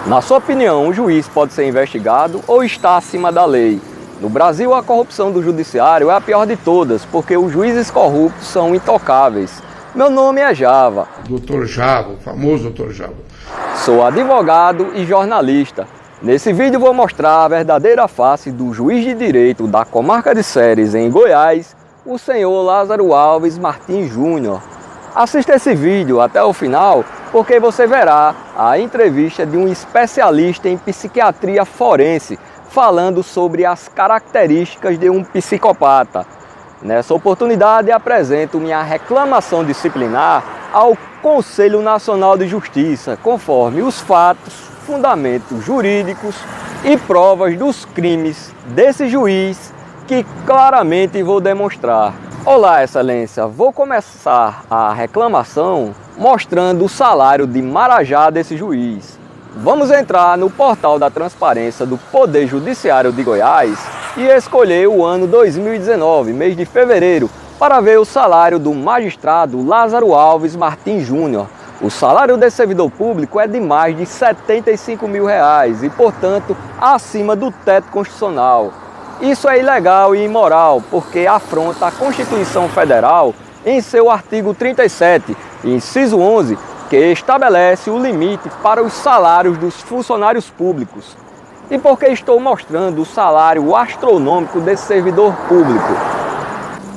Na sua opinião, um juiz pode ser investigado ou está acima da lei? No Brasil, a corrupção do judiciário é a pior de todas, porque os juízes corruptos são intocáveis. Meu nome é Java. Dr. Java, o famoso Dr. Java. Sou advogado e jornalista. Nesse vídeo vou mostrar a verdadeira face do juiz de direito da comarca de Ceres, em Goiás, o senhor Lázaro Alves Martins Júnior. Assista esse vídeo até o final, porque você verá a entrevista de um especialista em psiquiatria forense, falando sobre as características de um psicopata. Nessa oportunidade, apresento minha reclamação disciplinar ao Conselho Nacional de Justiça, conforme os fatos, fundamentos jurídicos e provas dos crimes desse juiz, que claramente vou demonstrar. Olá, Excelência, vou começar a reclamação mostrando o salário de Marajá desse juiz. Vamos entrar no portal da transparência do Poder Judiciário de Goiás e escolher o ano 2019, mês de fevereiro, para ver o salário do magistrado Lázaro Alves Martins Júnior. O salário desse servidor público é de mais de R$ 75 mil e, portanto, acima do teto constitucional. Isso é ilegal e imoral, porque afronta a Constituição Federal em seu artigo 37, inciso 11, que estabelece o limite para os salários dos funcionários públicos. E por que estou mostrando o salário astronômico desse servidor público?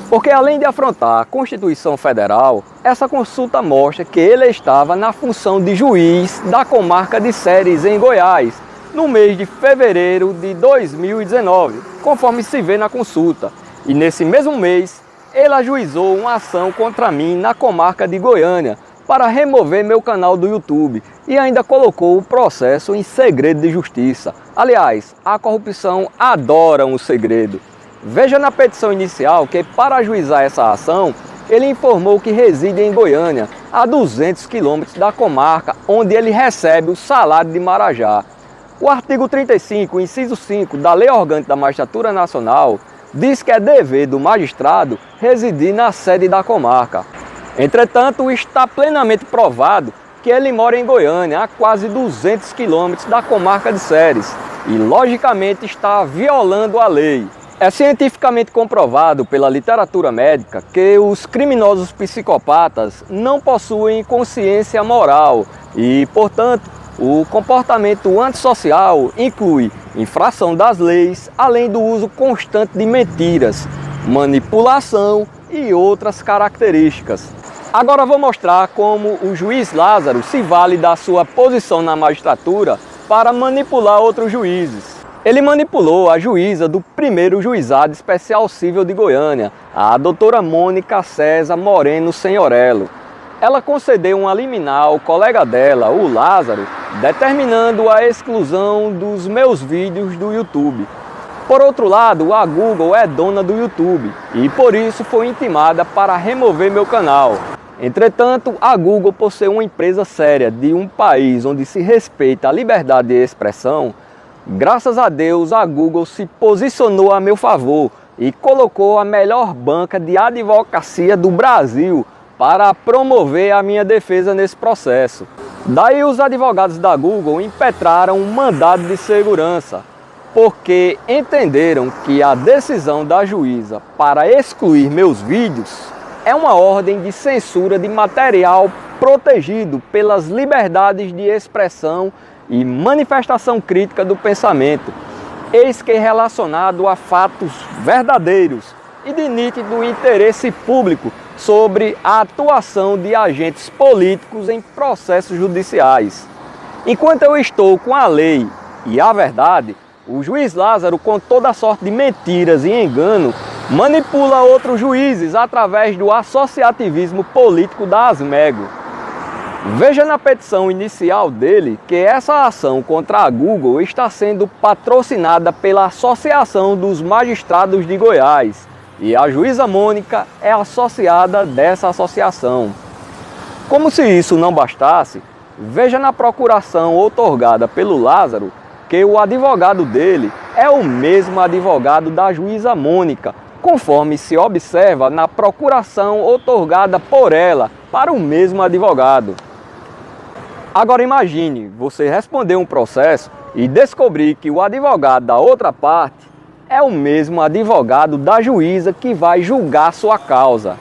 Porque além de afrontar a Constituição Federal, essa consulta mostra que ele estava na função de juiz da comarca de Ceres, em Goiás, no mês de fevereiro de 2019, conforme se vê na consulta. E nesse mesmo mês, ele ajuizou uma ação contra mim na comarca de Goiânia para remover meu canal do YouTube e ainda colocou o processo em segredo de justiça. Aliás, a corrupção adora um segredo. Veja na petição inicial que, para ajuizar essa ação, ele informou que reside em Goiânia, a 200 quilômetros da comarca onde ele recebe o salário de Marajá. O artigo 35, inciso 5 da Lei Orgânica da Magistratura Nacional diz que é dever do magistrado residir na sede da comarca. Entretanto, está plenamente provado que ele mora em Goiânia, a quase 200 quilômetros da comarca de Ceres, e logicamente está violando a lei. É cientificamente comprovado pela literatura médica que os criminosos psicopatas não possuem consciência moral e, portanto, o comportamento antissocial inclui infração das leis, além do uso constante de mentiras, manipulação e outras características. Agora vou mostrar como o juiz Lázaro se vale da sua posição na magistratura para manipular outros juízes. Ele manipulou a juíza do primeiro juizado especial civil de Goiânia, a doutora Mônica César Moreno Senhorello. Ela concedeu uma liminar ao colega dela, o Lázaro, determinando a exclusão dos meus vídeos do YouTube. Por outro lado, a Google é dona do YouTube e por isso foi intimada para remover meu canal. Entretanto, a Google, por ser uma empresa séria de um país onde se respeita a liberdade de expressão, graças a Deus a Google se posicionou a meu favor e colocou a melhor banca de advocacia do Brasil para promover a minha defesa nesse processo. Daí os advogados da Google impetraram um mandado de segurança, porque entenderam que a decisão da juíza para excluir meus vídeos é uma ordem de censura de material protegido pelas liberdades de expressão e manifestação crítica do pensamento, eis que relacionado a fatos verdadeiros e de nítido interesse público sobre a atuação de agentes políticos em processos judiciais. Enquanto eu estou com a lei e a verdade, o juiz Lázaro, com toda sorte de mentiras e engano, manipula outros juízes através do associativismo político da Asmego. Veja na petição inicial dele que essa ação contra a Google está sendo patrocinada pela Associação dos Magistrados de Goiás e a juíza Mônica é associada dessa associação. Como se isso não bastasse, veja na procuração outorgada pelo Lázaro que o advogado dele é o mesmo advogado da juíza Mônica, conforme se observa na procuração outorgada por ela para o mesmo advogado. Agora imagine você responder um processo e descobrir que o advogado da outra parte é o mesmo advogado da juíza que vai julgar sua causa.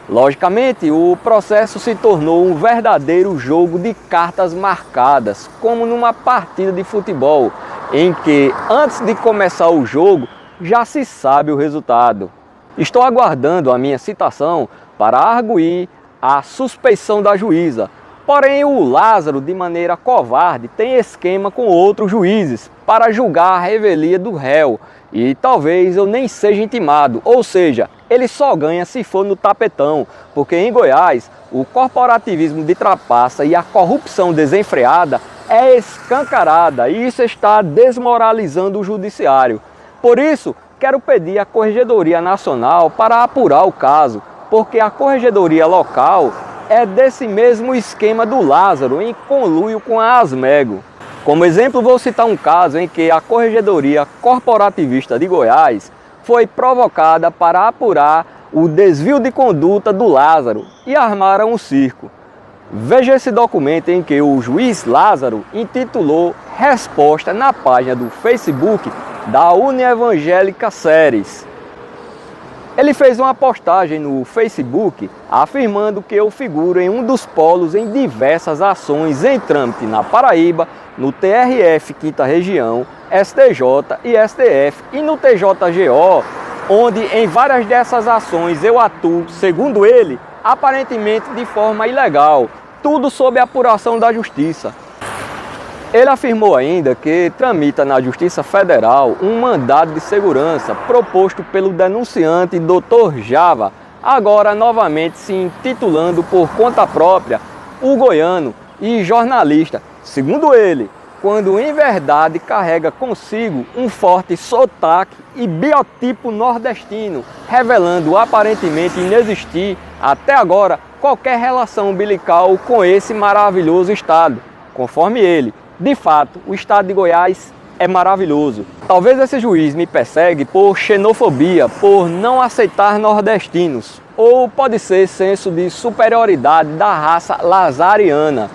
Logicamente, o processo se tornou um verdadeiro jogo de cartas marcadas, como numa partida de futebol, em que, antes de começar o jogo, já se sabe o resultado. Estou aguardando a minha citação para arguir a suspeição da juíza. Porém, o Lázaro, de maneira covarde, tem esquema com outros juízes para julgar a revelia do réu. E talvez eu nem seja intimado, ou seja, ele só ganha se for no tapetão, porque em Goiás o corporativismo de trapaça e a corrupção desenfreada é escancarada e isso está desmoralizando o judiciário. Por isso, quero pedir à Corregedoria Nacional para apurar o caso, porque a Corregedoria Local é desse mesmo esquema do Lázaro, em conluio com a Asmego. Como exemplo, vou citar um caso em que a Corregedoria Corporativista de Goiás foi provocada para apurar o desvio de conduta do Lázaro e armaram um circo. Veja esse documento em que o juiz Lázaro intitulou resposta na página do Facebook da Unievangélica Séries. Ele fez uma postagem no Facebook afirmando que eu figuro em um dos polos em diversas ações em trâmite na Paraíba, no TRF 5ª Região, STJ e STF e no TJGO, onde em várias dessas ações eu atuo, segundo ele, aparentemente de forma ilegal, tudo sob apuração da Justiça. Ele afirmou ainda que tramita na Justiça Federal um mandado de segurança proposto pelo denunciante Dr. Java, agora novamente se intitulando por conta própria o goiano e jornalista, segundo ele, quando em verdade carrega consigo um forte sotaque e biotipo nordestino, revelando aparentemente inexistir até agora qualquer relação umbilical com esse maravilhoso estado, conforme ele. De fato, o estado de Goiás é maravilhoso. Talvez esse juiz me persegue por xenofobia, por não aceitar nordestinos. Ou pode ser senso de superioridade da raça lazariana.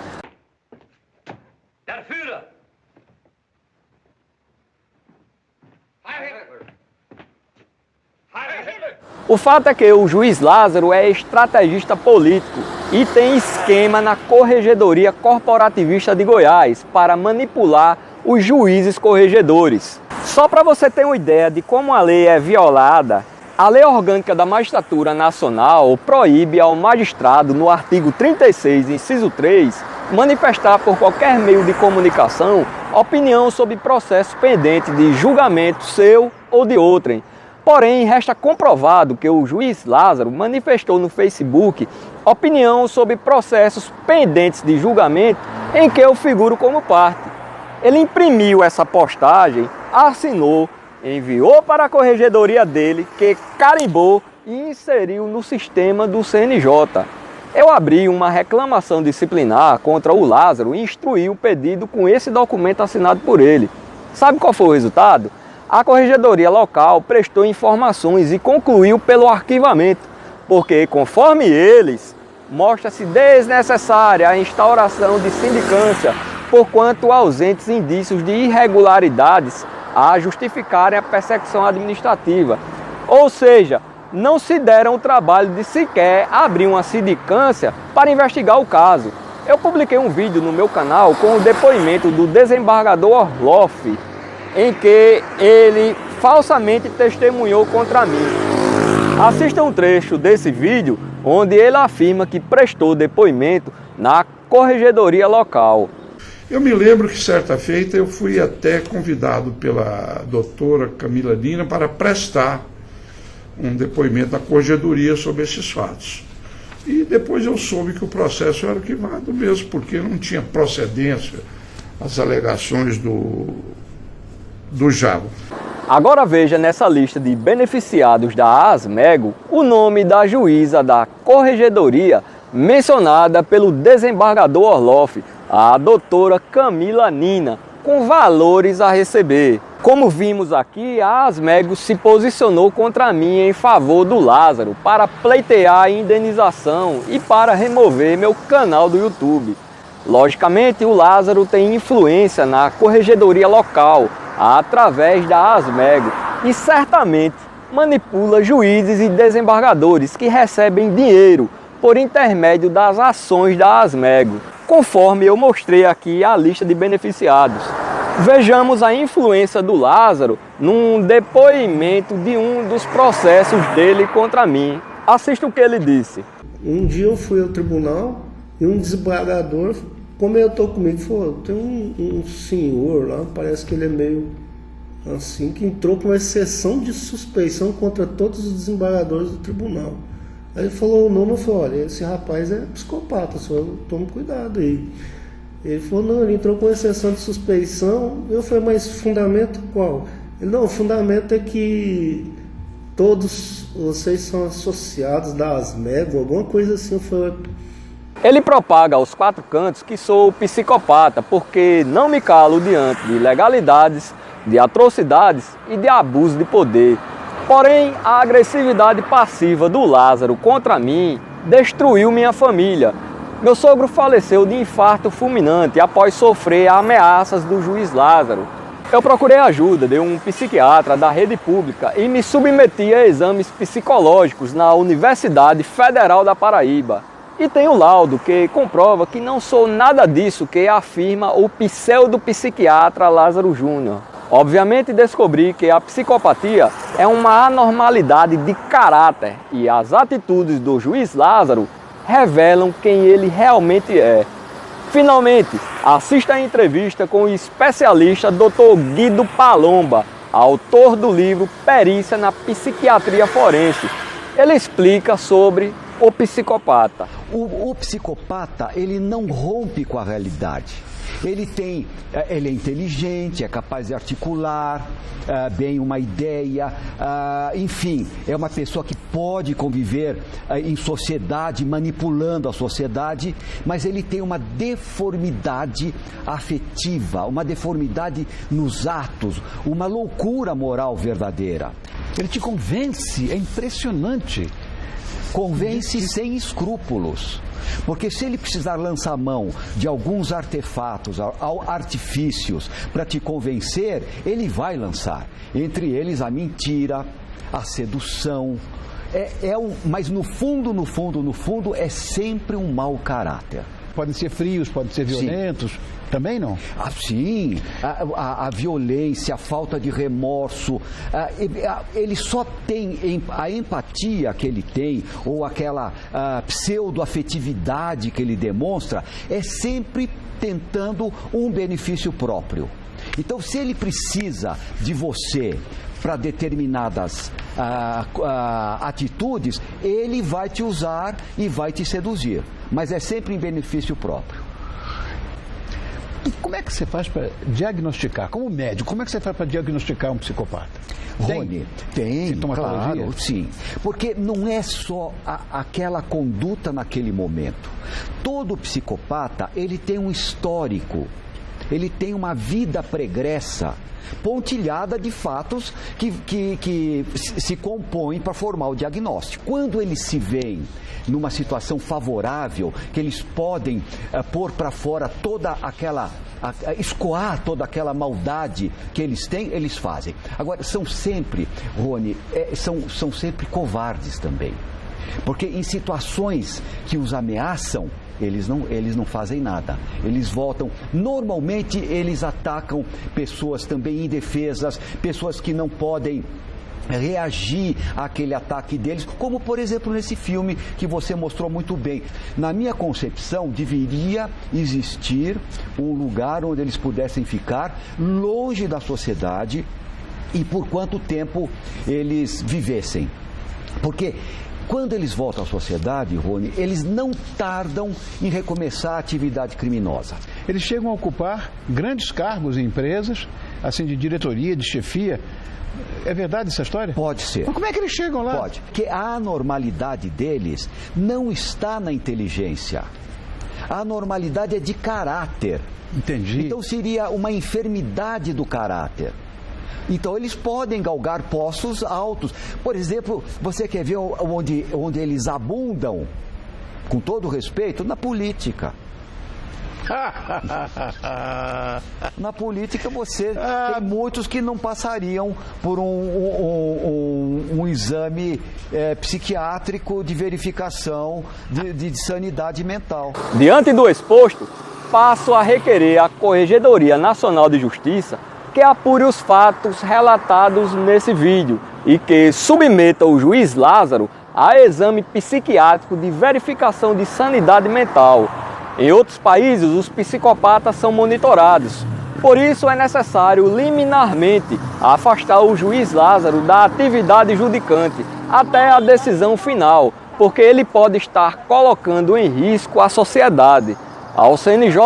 O fato é que o juiz Lázaro é estrategista político e tem esquema na Corregedoria Corporativista de Goiás para manipular os juízes corregedores. Só para você ter uma ideia de como a lei é violada, a Lei Orgânica da Magistratura Nacional proíbe ao magistrado, no artigo 36, inciso 3, manifestar por qualquer meio de comunicação opinião sobre processo pendente de julgamento seu ou de outrem. Porém, resta comprovado que o juiz Lázaro manifestou no Facebook opinião sobre processos pendentes de julgamento em que eu figuro como parte. Ele imprimiu essa postagem, assinou, enviou para a corregedoria dele, que carimbou e inseriu no sistema do CNJ. Eu abri uma reclamação disciplinar contra o Lázaro e instruí o pedido com esse documento assinado por ele. Sabe qual foi o resultado? A corregedoria local prestou informações e concluiu pelo arquivamento, porque, conforme eles, mostra-se desnecessária a instauração de sindicância, porquanto ausentes indícios de irregularidades a justificarem a persecução administrativa. Ou seja, não se deram o trabalho de sequer abrir uma sindicância para investigar o caso. Eu publiquei um vídeo no meu canal com o depoimento do desembargador Orloff, em que ele falsamente testemunhou contra mim. Assista um trecho desse vídeo onde ele afirma que prestou depoimento na corregedoria local. Eu me lembro que certa feita eu fui até convidado pela doutora Camila Nina para prestar um depoimento da corregedoria sobre esses fatos. E depois eu soube que o processo era arquivado mesmo, porque não tinha procedência as alegações do Java. Agora veja nessa lista de beneficiados da Asmego o nome da juíza da corregedoria mencionada pelo desembargador Orloff, a doutora Camila Nina, com valores a receber. Como vimos aqui, a Asmego se posicionou contra mim em favor do Lázaro para pleitear a indenização e para remover meu canal do YouTube. Logicamente, o Lázaro tem influência na corregedoria local, através da Asmego, e certamente manipula juízes e desembargadores que recebem dinheiro por intermédio das ações da Asmego, conforme eu mostrei aqui a lista de beneficiados. Vejamos a influência do Lázaro num depoimento de um dos processos dele contra mim. Assista o que ele disse. Um dia eu fui ao tribunal e um desembargador comentou comigo, falou, tem um senhor lá, parece que ele é meio assim, que entrou com uma exceção de suspeição contra todos os desembargadores do tribunal. Aí ele falou o nome, eu falei, olha, esse rapaz é psicopata, só tome cuidado aí. Ele falou, não, ele entrou com exceção de suspeição. Eu falei, mas fundamento qual? Ele, não, o fundamento é que todos vocês são associados da Asmego, alguma coisa assim. Eu falei, ele propaga aos quatro cantos que sou psicopata, porque não me calo diante de ilegalidades, de atrocidades e de abuso de poder. Porém, a agressividade passiva do Lázaro contra mim destruiu minha família. Meu sogro faleceu de infarto fulminante após sofrer ameaças do juiz Lázaro. Eu procurei ajuda de um psiquiatra da rede pública e me submeti a exames psicológicos na Universidade Federal da Paraíba. E tenho laudo que comprova que não sou nada disso que afirma o pseudo-psiquiatra Lázaro Júnior. Obviamente descobri que a psicopatia é uma anormalidade de caráter e as atitudes do juiz Lázaro revelam quem ele realmente é. Finalmente, assista a entrevista com o especialista Dr. Guido Palomba, autor do livro Perícia na Psiquiatria Forense. Ele explica sobre o psicopata. O psicopata, ele não rompe com a realidade. Ele é inteligente, é capaz de articular bem uma ideia, enfim, é uma pessoa que pode conviver em sociedade, manipulando a sociedade, mas ele tem uma deformidade afetiva, uma deformidade nos atos, uma loucura moral verdadeira. Ele te convence, é impressionante. Convence sem escrúpulos. Porque se ele precisar lançar mão de alguns artefatos, artifícios para te convencer, ele vai lançar. Entre eles a mentira, a sedução. Mas no fundo, é sempre um mau caráter. Podem ser frios, podem ser violentos. Sim. Também não? Sim, a violência, a falta de remorso, ele só tem a empatia que ele tem, ou aquela pseudo-afetividade que ele demonstra, é sempre tentando um benefício próprio. Então, se ele precisa de você para determinadas atitudes, ele vai te usar e vai te seduzir, mas é sempre em benefício próprio. E como é que você faz para diagnosticar, como médico, como é que você faz para diagnosticar um psicopata? Rony, tem, claro, sim. Porque não é só aquela conduta naquele momento. Todo psicopata, ele tem um histórico, ele tem uma vida pregressa, pontilhada de fatos que se compõem para formar o diagnóstico. Quando eles se veem numa situação favorável, que eles podem pôr para fora toda aquela, escoar toda aquela maldade que eles têm, eles fazem. Agora, são sempre, Rony, são sempre covardes também. Porque em situações que os ameaçam, eles não fazem nada. Eles voltam. Normalmente, eles atacam pessoas também indefesas, pessoas que não podem reagir àquele ataque deles, como por exemplo nesse filme que você mostrou muito bem. Na minha concepção, deveria existir um lugar onde eles pudessem ficar longe da sociedade e por quanto tempo eles vivessem. Porque quando eles voltam à sociedade, Rony, eles não tardam em recomeçar a atividade criminosa. Eles chegam a ocupar grandes cargos em empresas, assim, de diretoria, de chefia. É verdade essa história? Pode ser. Mas como é que eles chegam lá? Pode. Porque a anormalidade deles não está na inteligência. A anormalidade é de caráter. Entendi. Então seria uma enfermidade do caráter. Então eles podem galgar postos altos. Por exemplo, você quer ver onde eles abundam, com todo respeito, na política. Na política você tem muitos que não passariam por um exame psiquiátrico de verificação de sanidade mental. Diante do exposto, passo a requerer à Corregedoria Nacional de Justiça que apure os fatos relatados nesse vídeo e que submeta o juiz Lázaro a exame psiquiátrico de verificação de sanidade mental. Em outros países, os psicopatas são monitorados. Por isso, é necessário liminarmente afastar o juiz Lázaro da atividade judicante até a decisão final, porque ele pode estar colocando em risco a sociedade. Ao CNJ,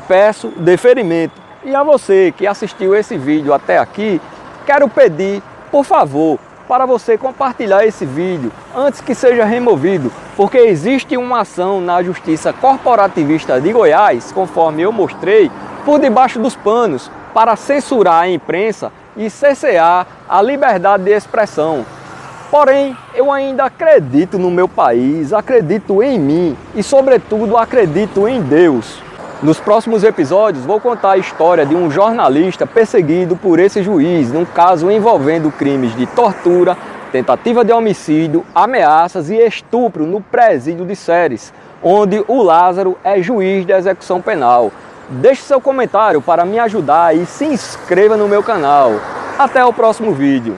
peço deferimento. E a você que assistiu esse vídeo até aqui, quero pedir, por favor, para você compartilhar esse vídeo antes que seja removido, porque existe uma ação na Justiça Corporativista de Goiás, conforme eu mostrei, por debaixo dos panos, para censurar a imprensa e cercear a liberdade de expressão. Porém, eu ainda acredito no meu país, acredito em mim e, sobretudo, acredito em Deus. Nos próximos episódios, vou contar a história de um jornalista perseguido por esse juiz, num caso envolvendo crimes de tortura, tentativa de homicídio, ameaças e estupro no presídio de Ceres, onde o Lázaro é juiz de execução penal. Deixe seu comentário para me ajudar e se inscreva no meu canal. Até o próximo vídeo.